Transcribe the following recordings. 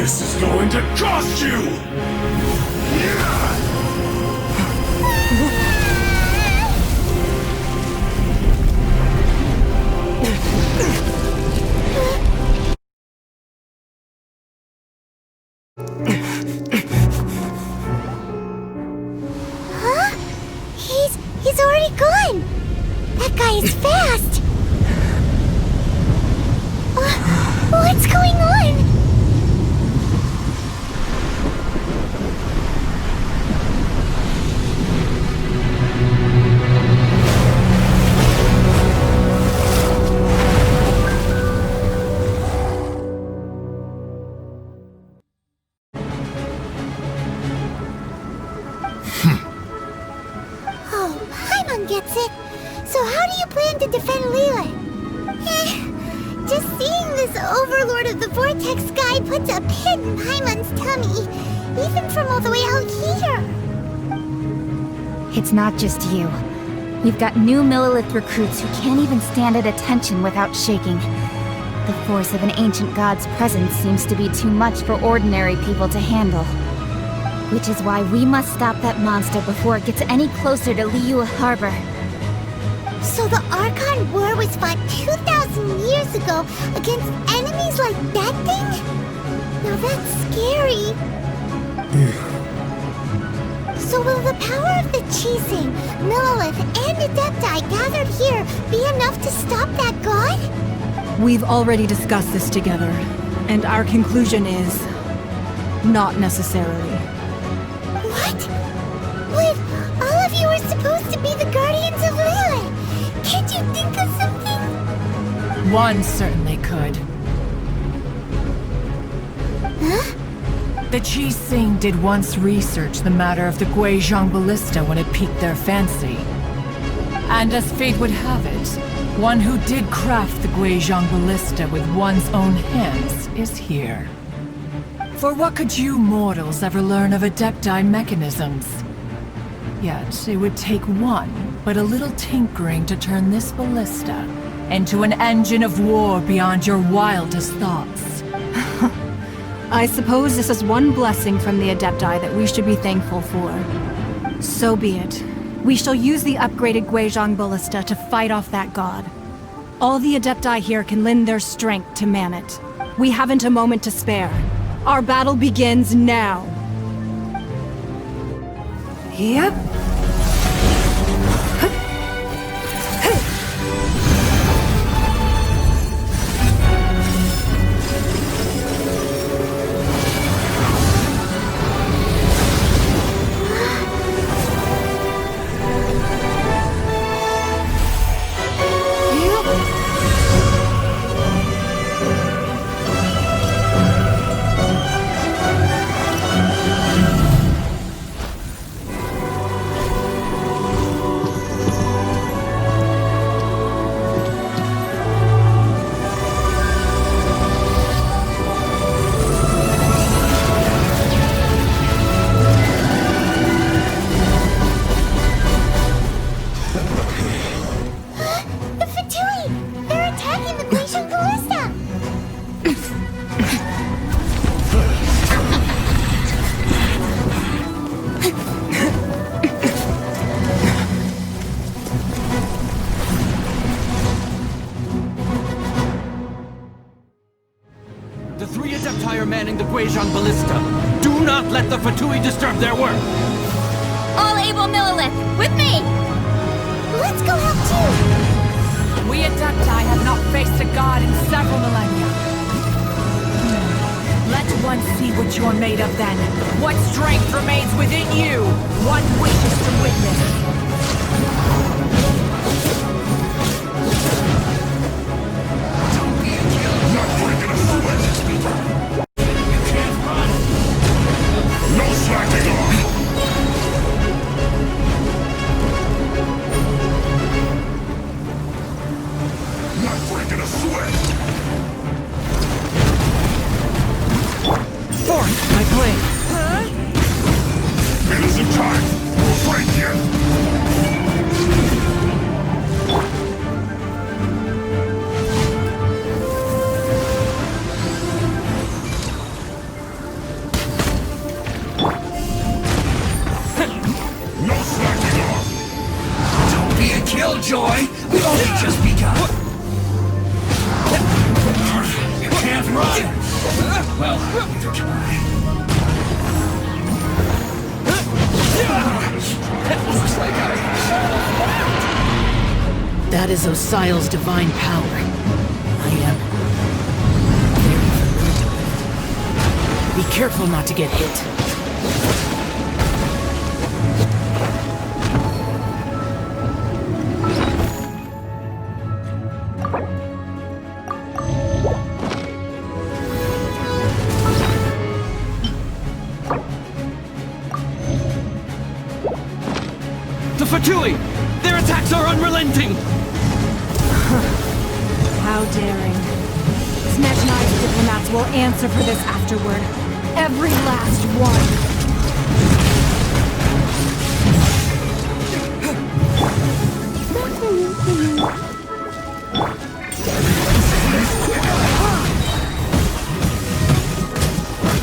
This is going to cost you! Huh? He's already gone! That guy is fast! What's going on? Oh, Paimon gets it. So how do you plan to defend LIYUE? Just seeing this Overlord of the Vortex guy puts a pit in Paimon's tummy, even from all the way out here. It's not just you. We've got new Millilith recruits who can't even stand at attention without shaking. The force of an ancient god's presence seems to be too much for ordinary people to handle. Which is why we must stop that monster before it gets any closer to LIYUE Harbor. So the Archon War was fought 2,000 years ago against enemies like that thing? Now that's scary. So will the power of the Chising, Millilith, and Adepti gathered here be enough to stop that god? We've already discussed this together, and our conclusion is... not necessarily. What? Wait, all of you are supposed to be the Guardians of LIYUE! Can't you think of something? One certainly could. Huh? The Chising did once research the matter of the Guizhong Ballista when it piqued their fancy. And as fate would have it, one who did craft the Guizhong Ballista with one's own hands is here. For what could you mortals ever learn of Adepti mechanisms? Yet, it would take one, but a little tinkering to turn this ballista into an engine of war beyond your wildest thoughts. I suppose this is one blessing from the Adepti that we should be thankful for. So be it. We shall use the upgraded Guizhong Ballista to fight off that god. All the Adepti here can lend their strength to man it. We haven't a moment to spare. Our battle begins now. Yep. The three Adepti are manning the Guizhong Ballista. Do not let the Fatui disturb their work! All able Millilith, with me! Let's go help too! We Adepti have not faced a god in several millennia. Let one see what you're made of then. What strength remains within you? One wishes to witness. run! Well, neither can I. It looks like That is Osial's divine power. I am very familiar with it. Be careful not to get hit. The Fatui! Their attacks are unrelenting! How daring. Snezhnai's diplomats will answer for this afterward. Every last one.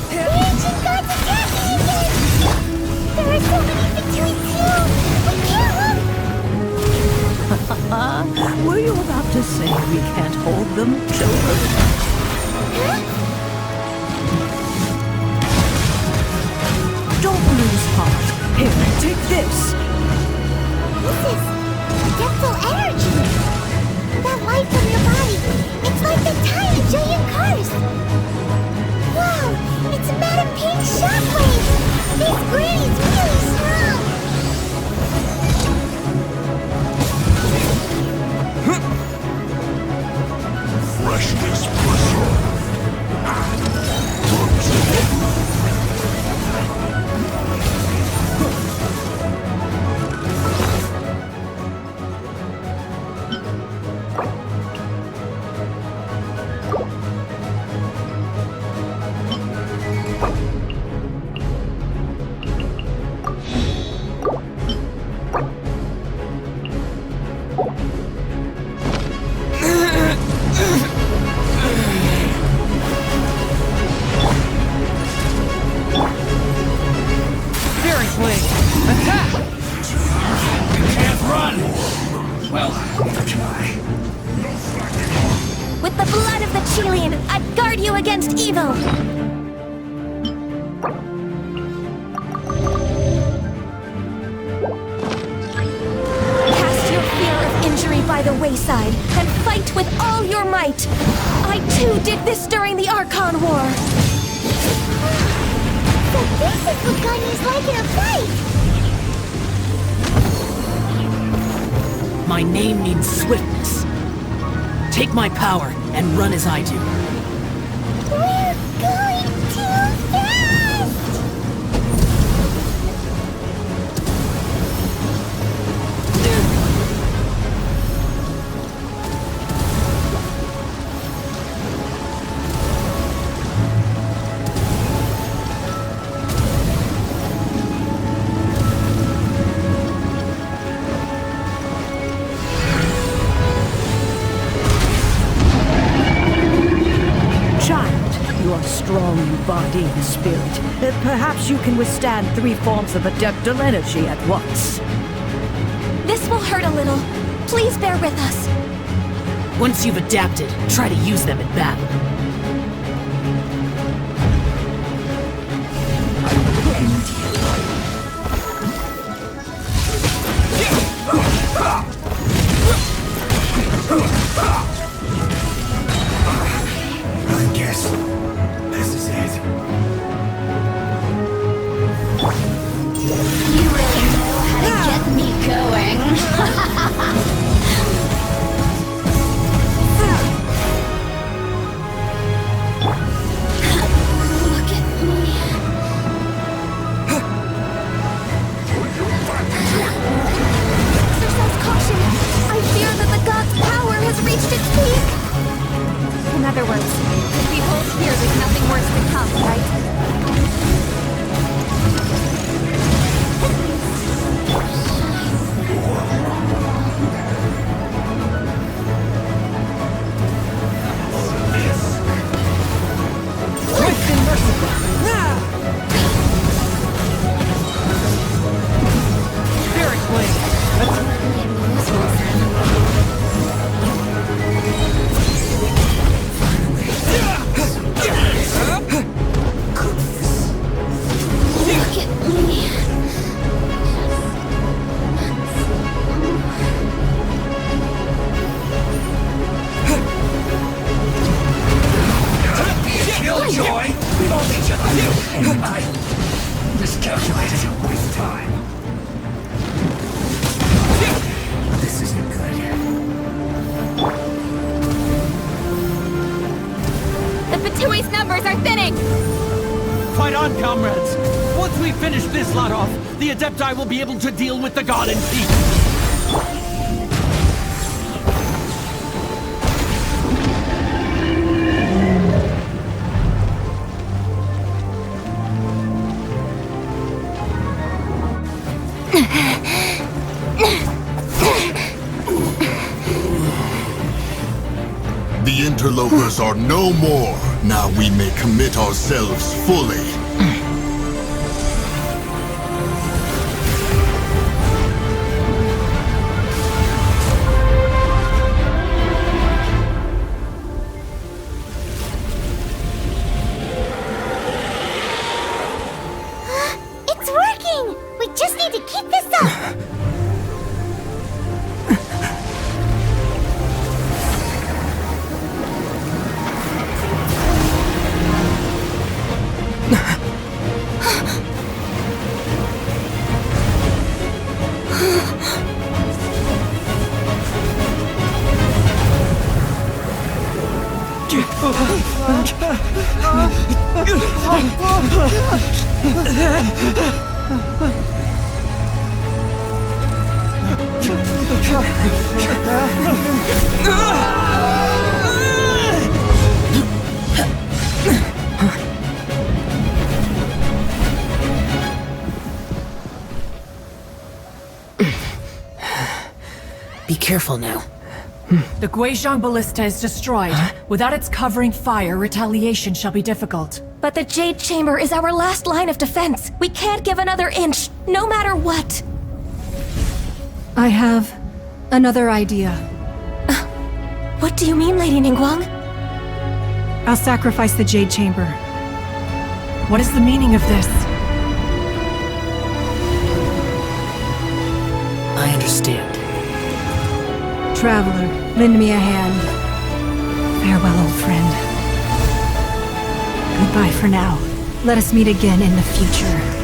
The ancient gods attack me again! There are so many between too! We can't look! Were you about to say we can't hold them, children? Huh? Don't lose heart. Here, take this. This is depthful energy! That light from your body, it's like the time of Julian Cars! Wow! It's Madame Pink's shockwave! This granny's really strong! freshness preserved. With the blood of the Chilean, I guard you against evil! Cast your fear of injury by the wayside, and fight with all your might! I too did this during the Archon War! So this is what Ganyu's like in a fight! My name means swiftness. Take my power and run as I do. We're going too fast! Strong in body and spirit. Perhaps you can withstand 3 forms of adeptal energy at once. This will hurt a little. Please bear with us. Once you've adapted, try to use them in battle. I guess this is it. You really know how to get me going. Look at me. Exercise caution. I fear that the god's power has reached its peak. In other words, if we hold here, there's nothing worse to come, right? I miscalculated. Waste time. This isn't good. The Fatui's numbers are thinning! Fight on, comrades! Once we finish this lot off, the Adepti will be able to deal with the god in peace! The interlopers are no more. Now we may commit ourselves fully. It's working! We just need to keep this up! Be careful now. The Guizhong Ballista is destroyed. Without its covering fire, retaliation shall be difficult. But the Jade Chamber is our last line of defense. We can't give another inch, no matter what. I have another idea. What do you mean, Lady Ningguang? I'll sacrifice the Jade Chamber. What is the meaning of this? I understand. Traveler, lend me a hand. Farewell, old friend. Goodbye for now. Let us meet again in the future.